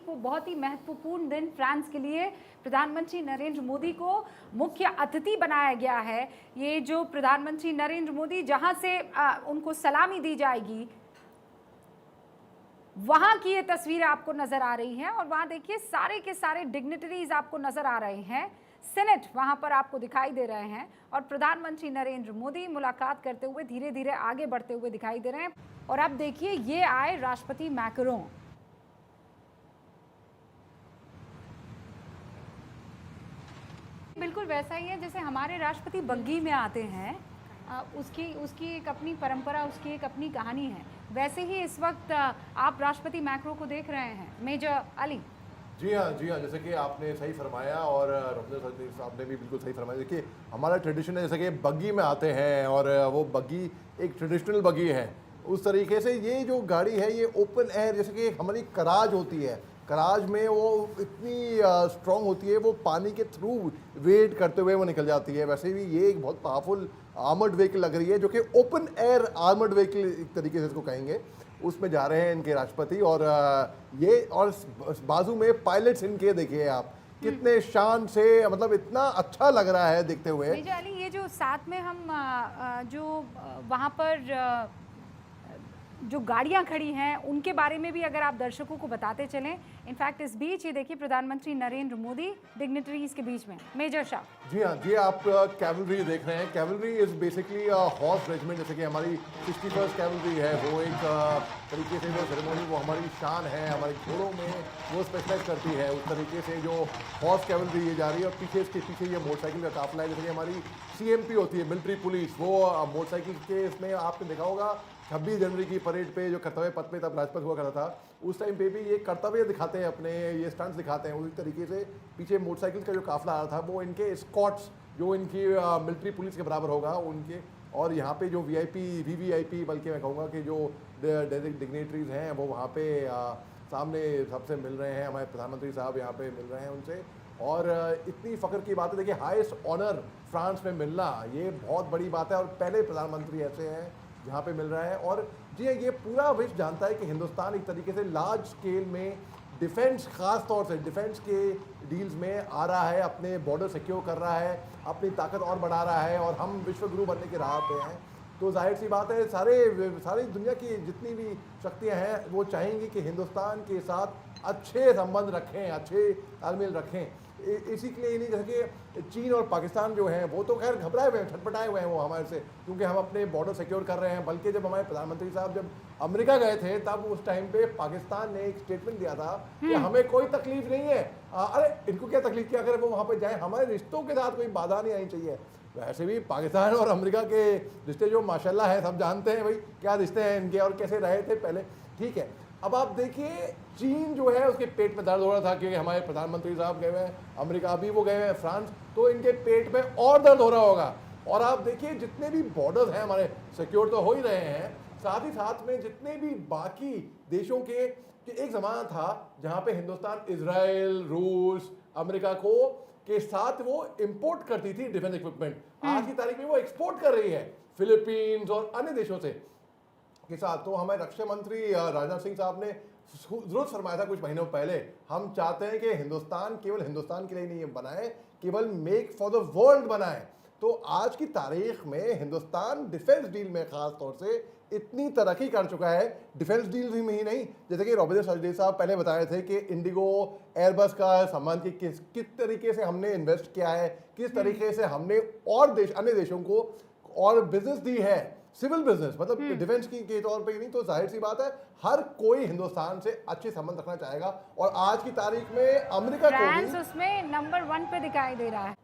वो बहुत ही महत्वपूर्ण दिन फ्रांस के लिए प्रधानमंत्री नरेंद्र मोदी को मुख्य अतिथि बनाया गया है। ये जो प्रधानमंत्री नरेंद्र मोदी जहां से उनको सलामी दी जाएगी, वहां की ये तस्वीरें आपको नजर आ रही हैं और वहां देखिए सारे के सारे डिग्निटरीज आपको नजर आ रहे हैं। सेनेट वहां पर आपको दिखाई दे रहे हैं और प्रधानमंत्री नरेंद्र मोदी मुलाकात करते हुए धीरे धीरे आगे बढ़ते हुए दिखाई दे रहे हैं। और अब देखिए ये आए राष्ट्रपति मैक्रों। बिल्कुल वैसा ही है जैसे हमारे राष्ट्रपति बग्गी में आते हैं। उसकी एक अपनी परंपरा, उसकी एक अपनी कहानी है। वैसे ही इस वक्त आप राष्ट्रपति मैक्रो को देख रहे हैं। मेजर अली। जी हाँ, जैसे कि आपने सही फरमाया और रविंद्र साहब ने भी बिल्कुल सही फरमाया। देखिए हमारा ट्रेडिशन है जैसे कि बग्गी में आते हैं और वो बग्गी एक ट्रेडिशनल बग्गी है। उस तरीके से ये जो गाड़ी है ये ओपन एयर, जैसे कि हमारी कराज होती है, कराज में वो इतनी स्ट्रॉन्ग होती है, वो पानी के थ्रू वेट करते हुए वो निकल जाती है। वैसे भी ये एक बहुत पावरफुल आर्मर्ड व्हीकल लग रही है जो कि ओपन एयर आर्मर्ड व्हीकल एक तरीके से इसको कहेंगे। उसमें जा रहे हैं इनके राष्ट्रपति और ये और बाजू में पायलट्स इनके देखिए आप कितने शान से, मतलब इतना अच्छा लग रहा है देखते हुए। मेजर अली, ये जो साथ में हम जो वहाँ पर जो गाड़ियां खड़ी हैं उनके बारे में भी अगर आप दर्शकों को बताते चलें। इनफैक्ट इस बीच ये देखिए प्रधानमंत्री नरेंद्र मोदी डिग्निटरीज के बीच में। मेजर शाह। जी हाँ, जी आप कैवलरी देख रहे हैं। Cavalry is basically horse regiment, जैसे कि हमारी 61st कैवलरी है, वो एक तरीके से जो सेरेमनी वो हमारी शान है, हमारे घोड़ों में वो स्पेशलाइज करती है। उस तरीके से जो हॉर्स कैवलरी ये जा रही है और पीछे इसके पीछे ये मोटरसाइकिल का काफिला है। जैसे कि हमारी CMP होती है, मिलिट्री पुलिस, वो मोटरसाइकिल के इसमें आपने देखा होगा 26 जनवरी की परेड पे जो कर्तव्य पथ पे तब राजपथ हुआ करता था, उस टाइम पे भी ये कर्तव्य दिखाते हैं अपने, ये स्टंट्स दिखाते हैं। उसी तरीके से पीछे मोटरसाइकिल का जो काफिला आ रहा था वो इनके स्कॉट्स, जो इनकी मिलिट्री पुलिस के बराबर होगा उनके, और यहाँ पे जो VVIP बल्कि मैं कहूँगा कि जो डिग्नेटरीज हैं वो वहाँ पे सामने सबसे मिल रहे हैं। हमारे प्रधानमंत्री साहब यहाँ पे मिल रहे हैं उनसे, और इतनी फ़ख्र की बात है। देखिए हाईएस्ट ऑनर फ्रांस में मिलना ये बहुत बड़ी बात है और पहले प्रधानमंत्री ऐसे हैं जहाँ पे मिल रहा है। और जी ये पूरा विश्व जानता है कि हिंदुस्तान एक तरीके से लार्ज स्केल में डिफेंस, ख़ास तौर से डिफेंस के डील्स में आ रहा है, अपने बॉर्डर सिक्योर कर रहा है, अपनी ताकत और बढ़ा रहा है और हम विश्व गुरु बनने की राह पे हैं। तो जाहिर सी बात है सारी दुनिया की जितनी भी शक्तियाँ हैं वो चाहेंगी कि हिंदुस्तान के साथ अच्छे संबंध रखें, अच्छे तालमेल रखें। इसी के लिए नहीं, जैसे कि चीन और पाकिस्तान जो हैं वो तो खैर घबराए हुए हैं, छटपटाए हुए हैं वो हमारे से, क्योंकि हम अपने बॉर्डर सिक्योर कर रहे हैं। बल्कि जब हमारे प्रधानमंत्री साहब जब अमेरिका गए थे तब उस टाइम पे पाकिस्तान ने एक स्टेटमेंट दिया था कि हमें कोई तकलीफ नहीं है। अरे इनको क्या तकलीफ, क्या अगर वो वहाँ पर जाए, हमारे रिश्तों के साथ कोई बाधा नहीं आनी चाहिए। वैसे भी पाकिस्तान और अमेरिका के रिश्ते जो माशाल्लाह है, सब जानते हैं भाई क्या रिश्ते हैं इनके और कैसे रहे थे पहले, ठीक है। अब आप देखिए चीन जो है उसके पेट में दर्द हो रहा था क्योंकि हमारे प्रधानमंत्री साहब गए हुए हैं अमेरिका, अभी वो गए हुए हैं फ्रांस, तो इनके पेट में और दर्द हो रहा होगा। और आप देखिए जितने भी बॉर्डर्स हैं हमारे सिक्योर तो हो ही रहे हैं, साथ ही साथ में जितने भी बाकी देशों के, एक ज़माना था जहाँ पे हिंदुस्तान इजराइल, रूस, अमेरिका को के साथ वो इंपोर्ट करती थी डिफेंस इक्विपमेंट, आज की तारीख में वो एक्सपोर्ट कर रही है फिलीपींस और अन्य देशों से के साथ। तो हमारे रक्षा मंत्री राजनाथ सिंह साहब ने जरूर फरमाया था कुछ महीनों पहले, हम चाहते हैं कि हिंदुस्तान केवल हिंदुस्तान के लिए नहीं बनाए, केवल मेक फॉर द वर्ल्ड बनाए। तो आज की तारीख में हिंदुस्तान डिफेंस डील में खास तौर से इतनी तरक्की कर चुका है, डिफेंस डील में ही नहीं, जैसे कि रविंद्र सचदेव साहब पहले बताए थे कि इंडिगो एयरबस का संबंध किस तरीके से हमने इन्वेस्ट किया है, किस तरीके से हमने और अन्य देशों को और बिजनेस दी है, सिविल बिजनेस, मतलब डिफेंस के तौर पे ही नहीं। तो जाहिर सी बात है हर कोई हिंदुस्तान से अच्छे संबंध रखना चाहेगा और आज की तारीख में अमेरिका को भी उसमें नंबर 1 पे दिखाई दे रहा है।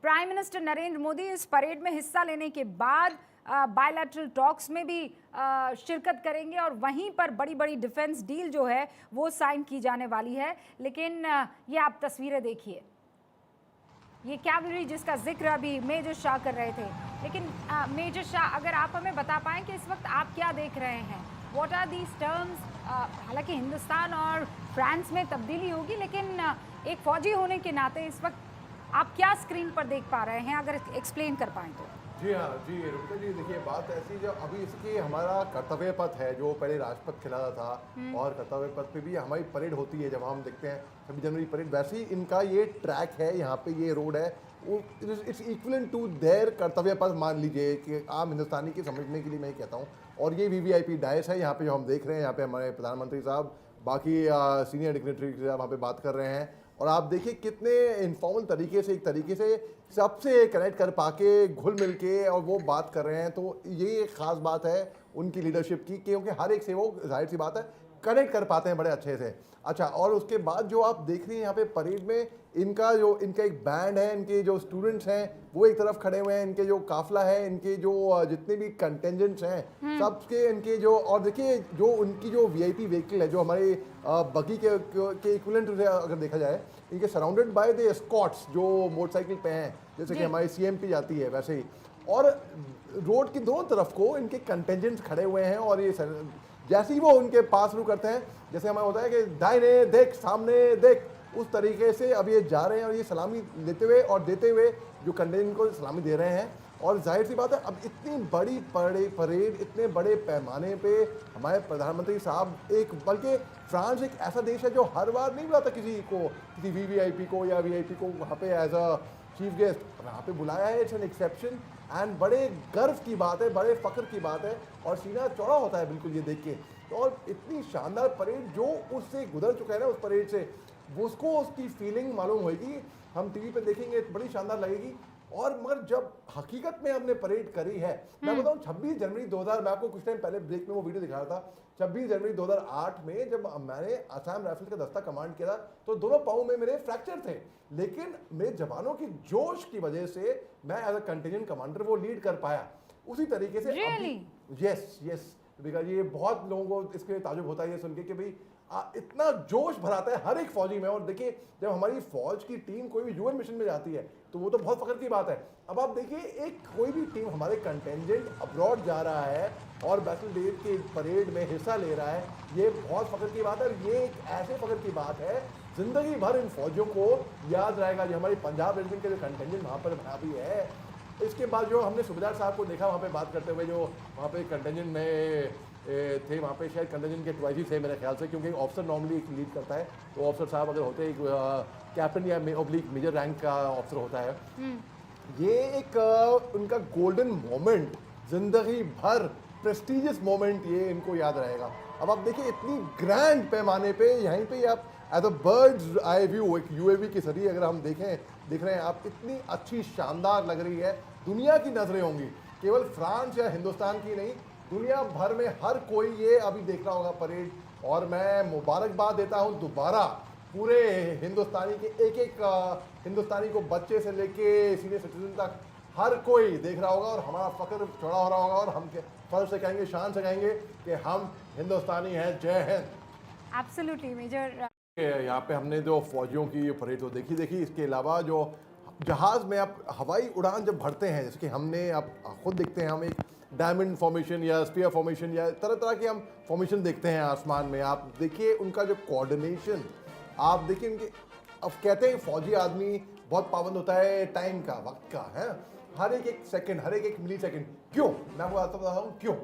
प्राइम मिनिस्टर नरेंद्र मोदी इस परेड में हिस्सा लेने के बाद बायलैटरल टॉक्स में भी शिरकत करेंगे और वहीं पर बड़ी बड़ी डिफेंस डील जो है वो साइन की जाने वाली है। लेकिन ये आप तस्वीरें देखिए, ये कैवलरी जिसका जिक्र अभी मेजर शाह कर रहे थे। लेकिन मेजर शाह, अगर आप हमें बता पाएं कि इस वक्त आप क्या देख रहे हैं, व्हाट आर दीज टर्म्स। हालांकि हिंदुस्तान और फ्रांस में तब्दीली होगी, लेकिन एक फौजी होने के नाते इस वक्त आप क्या स्क्रीन पर देख पा रहे हैं, अगर एक्सप्लेन कर पाएं तो। जी हाँ, जी रुबिका जी, देखिए बात ऐसी, जब अभी इसकी हमारा कर्तव्य पथ है जो पहले राजपथ खिलाता था, और कर्तव्य पथ पे भी हमारी परेड होती है जब हम देखते हैं 26 जनवरी परेड, वैसे ही इनका ये ट्रैक है, यहाँ पे ये रोड है, वो इट्स इक्वलेंट टू देयर कर्तव्य पथ मान लीजिए कि आम हिंदुस्तानी के समझने के लिए मैं ये कहता हूँ। और ये वीवीआईपी डायस है यहाँ पे जो हम देख रहे हैं, यहाँ पे हमारे प्रधानमंत्री साहब, बाकी सीनियर डिग्नेटरी साहब वहाँ पे बात कर रहे हैं, और आप देखिए कितने इनफॉर्मल तरीके से, एक तरीके से सबसे कनेक्ट कर पाके, घुल मिल के और वो बात कर रहे हैं। तो ये एक ख़ास बात है उनकी लीडरशिप की, क्योंकि हर एक से वो जाहिर सी बात है कनेक्ट कर पाते हैं बड़े अच्छे से। अच्छा, और उसके बाद जो आप देख रहे हैं यहाँ पे परेड में, इनका एक बैंड है, इनके जो स्टूडेंट्स हैं वो एक तरफ खड़े हुए हैं, इनके जो काफिला है, इनके जो जितने भी कंटेंजेंट्स हैं सबके, इनके जो, और देखिए जो उनकी जो वीआईपी व्हीकल है जो हमारे बगी के इक्विवेलेंट अगर देखा जाए, इनके सराउंडेड बाय द एस्कॉर्ट्स जो मोटरसाइकिल पे हैं, जैसे कि हमारी सीएमपी जाती है वैसे ही, और रोड की दोनों तरफ को इनके कंटेंजेंट्स खड़े हुए हैं, और ये जैसे ही वो उनके पास शुरू करते हैं, जैसे हमें होता है कि दाहिने देख सामने देख, उस तरीके से अब ये जा रहे हैं और ये सलामी लेते हुए और देते हुए जो कंटेंजेंट को सलामी दे रहे हैं। और जाहिर सी बात है, अब इतनी बड़ी परेड इतने बड़े पैमाने पे हमारे प्रधानमंत्री साहब, एक बल्कि फ्रांस एक ऐसा देश है जो हर बार नहीं बुलाता किसी वीवीआईपी को या वीआईपी को वहाँ पे एज अ चीफ गेस्ट, वहाँ पे बुलाया है, इट्स एन एक्सेप्शन, एंड बड़े गर्व की बात है, बड़े फ़ख्र की बात है, और सीना चौड़ा होता है बिल्कुल ये देख के। तो और इतनी शानदार परेड जो उससे गुजर चुका है ना, उस परेड से, वो उसको उसकी फीलिंग मालूम होगी, हम टीवी पे देखेंगे बड़ी शानदार लगेगी। और मगर जब हकीकत में हमने परेड करी है, मैं बताऊं 26 जनवरी 2000, मैं आपको कुछ टाइम पहले ब्रेक में वो वीडियो दिखा रहा था, 26 जनवरी 2008 में जब मैंने असम राइफल्स का दस्ता कमांड किया था, तो दोनों पाँव में मेरे फ्रैक्चर थे, लेकिन मेरे जवानों की जोश की वजह से मैं एज अ कंटिजेंट कमांडर वो लीड कर पाया। उसी तरीके से यस यस, बिकॉज ये बहुत लोगों को इसके ताजुब होता है ये सुन के कि भाई इतना जोश भराता है हर एक फौजी में। और देखिए, जब हमारी फौज की टीम कोई भी यूएन मिशन में जाती है तो वो तो बहुत फख्र की बात है। अब आप देखिए, एक कोई भी टीम, हमारे कंटेंजेंट अब्रॉड जा रहा है और बैटल डे के परेड में हिस्सा ले रहा है, ये बहुत फख्र की बात है। और ये एक ऐसे फख्र की बात है, जिंदगी भर इन फौजियों को याद रहेगा। जो हमारी पंजाब रेजिमेंट के जो कंटेंजेंट वहाँ पर बना भी है, इसके बाद जो हमने सूबेदार साहब को देखा वहाँ पे बात करते हुए, जो वहाँ पे कंटेंजेंट में थे, वहाँ पे शायद कंटेंजेंट के ट्वाइस थे मेरे ख्याल से, क्योंकि ऑफिसर नॉर्मली एक लीड करता है, तो ऑफिसर साहब अगर होते एक कैप्टन या ऑब्लिक मेजर रैंक का ऑफिसर होता है। ये एक उनका गोल्डन मोमेंट, जिंदगी भर प्रेस्टिजियस मोमेंट, ये इनको याद रहेगा। अब आप देखिए, इतनी ग्रैंड पैमाने पे यहीं पे आप as a bird's eye view, एक यूएवी की सरी अगर हम दिख रहे हैं आप, इतनी अच्छी शानदार लग रही है। दुनिया की नजरें होंगी, केवल फ्रांस या हिंदुस्तान की नहीं, दुनिया भर में हर कोई ये अभी देख रहा होगा परेड। और मैं मुबारकबाद देता हूँ दोबारा पूरे हिंदुस्तानी के, एक हिंदुस्तानी को, बच्चे से लेके सीनियर सिटीजन तक, हर कोई देख रहा होगा, और हमारा फख्र चौड़ा हो रहा होगा, और हम फर्ज से कहेंगे, शान से कहेंगे कि हम हिंदुस्तानी हैं। जय हिंद। Absolutely major. यहाँ पे हमने जो फौजियों की परेड तो देखी, इसके अलावा जो जहाज़ में आप हवाई उड़ान जब भरते हैं, जैसे कि हमने, आप खुद देखते हैं, हम एक डायमंड फॉर्मेशन या स्फीयर फॉर्मेशन या तरह तरह के हम फॉर्मेशन देखते हैं आसमान में। आप देखिए उनका जो कोऑर्डिनेशन, आप देखिए उनके, अब कहते हैं फौजी आदमी बहुत पाबंद होता है टाइम का, वक्त का, है, हर एक सेकंड, हर एक मिली सेकंड। क्यों? मैं आपको बता रहा हूँ क्यों।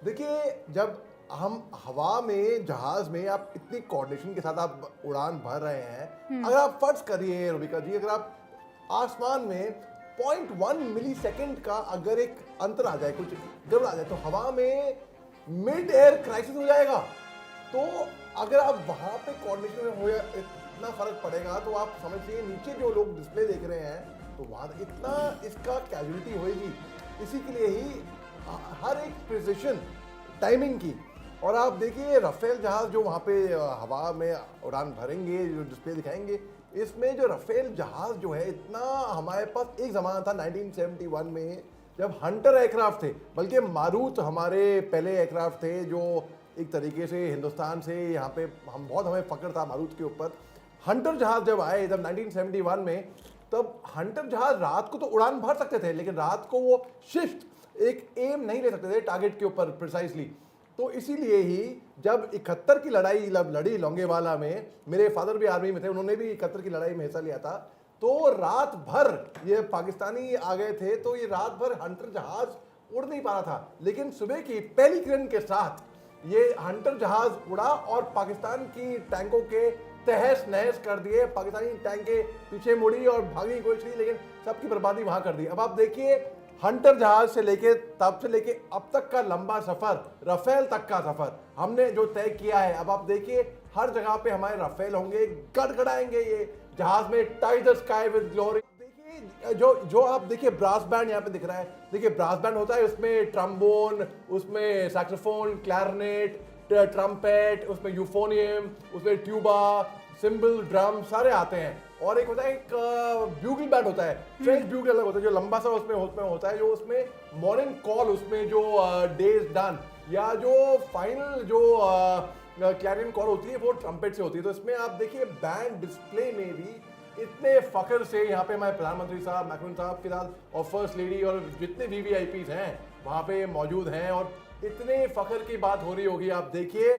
देखिए, जब हम हवा में, जहाज में, आप इतनी कोऑर्डिनेशन के साथ आप उड़ान भर रहे हैं, अगर आप फर्ज करिए रुबिका जी, अगर आप आसमान में 0.1 मिली सेकेंड का अगर एक अंतर आ जाए, कुछ गड़बड़ आ जाए, तो हवा में मिड एयर क्राइसिस हो जाएगा। तो अगर आप वहां पे कोऑर्डिनेशन में हो, इतना फर्क पड़ेगा, तो आप समझिए नीचे जो लोग डिस्प्ले देख रहे हैं, तो वहां इतना इसका कैजुअलिटी होगी। इसी के लिए ही हर एक प्रिसिशन टाइमिंग की। और आप देखिए राफेल जहाज जो वहाँ पे हवा में उड़ान भरेंगे, जो डिस्प्ले दिखाएंगे, इसमें जो राफेल जहाज जो है, इतना हमारे पास एक ज़माना था 1971 में जब हंटर एयरक्राफ्ट थे, बल्कि मारूत हमारे पहले एयरक्राफ्ट थे, जो एक तरीके से हिंदुस्तान से यहाँ पे हमें फ़ख्र था मारूत के ऊपर। हंटर जहाज जब आए जब 1971 में, तब हंटर जहाज रात को तो उड़ान भर सकते थे, लेकिन रात को वो शिफ्ट एक एम नहीं ले सकते थे टारगेट के ऊपर प्रिसाइसली। तो इसीलिए ही जब 71 की लड़ाई लड़ी लोंगेवाला में, मेरे फादर भी आर्मी में थे, उन्होंने भी 71 की लड़ाई में हिस्सा लिया था, तो रात भर ये पाकिस्तानी आ गए थे, तो ये रात भर हंटर जहाज उड़ नहीं पा रहा था, लेकिन सुबह की पहली किरण के साथ ये हंटर जहाज उड़ा और पाकिस्तान की टैंकों के तहस नहस कर दिए। पाकिस्तानी टैंक के पीछे मुड़ी और भागने की कोशिश की, लेकिन सबकी बर्बादी वहां कर दी। अब आप देखिए, हंटर जहाज से लेके तब से लेके अब तक का लंबा सफर, रफेल तक का सफर हमने जो तय किया है। अब आप देखिए, हर जगह पे हमारे रफेल होंगे, गड़गड़ाएंगे ये जहाज में, touch the sky with glory. देखिए जो आप देखिए ब्रास बैंड यहाँ पे दिख रहा है, देखिए ब्रास बैंड होता है, उसमें ट्रम्बोन, उसमें सैक्सोफोन, क्लैरनेट, ट्रम्पेट, उसमें यूफोनियम, उसमें ट्यूबा, सिंबल, ड्रम सारे आते हैं। और एक होता है, एक ब्यूगल बैंड होता है, फ्रेंच ब्यूगल अलग होता है, जो लंबा सा उसमें होता है, जो उसमें मॉर्निंग कॉल, उसमें जो डेज डन या जो फाइनल जो क्लैरियन कॉल होती है वो ट्रम्पेट से होती है। तो इसमें आप देखिए बैंड डिस्प्ले में भी इतने फख्र से यहाँ पे हमारे प्रधानमंत्री साहब, मैक्रोन साहब के साथ और फर्स्ट लेडी और जितने VVIPs हैं वहाँ पे मौजूद हैं, और इतने फख्र की बात हो रही होगी। आप देखिए